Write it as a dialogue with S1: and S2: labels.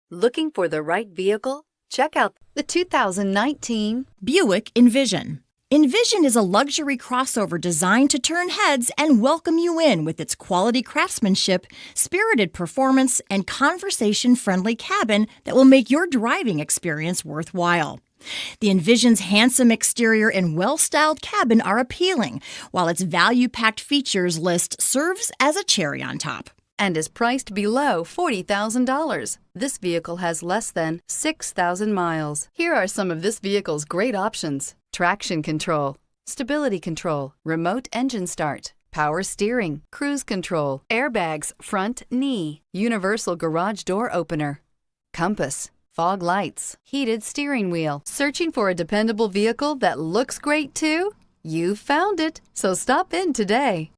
S1: Looking for the right vehicle? Check out the 2019
S2: Buick Envision. Envision is a luxury crossover designed to turn heads and welcome you in with its quality craftsmanship, spirited performance, and conversation-friendly cabin that will make your driving experience worthwhile. The Envision's handsome exterior and well-styled cabin are appealing, while its value-packed features list serves as a cherry on top.
S1: and is priced below $40,000. This vehicle has less than 6,000 miles. Here are some of this vehicle's great options: traction control, stability control, remote engine start, power steering, cruise control, airbags, front knee, universal garage door opener, compass, fog lights, heated steering wheel. Searching for a dependable vehicle that looks great too? You found it, so stop in today.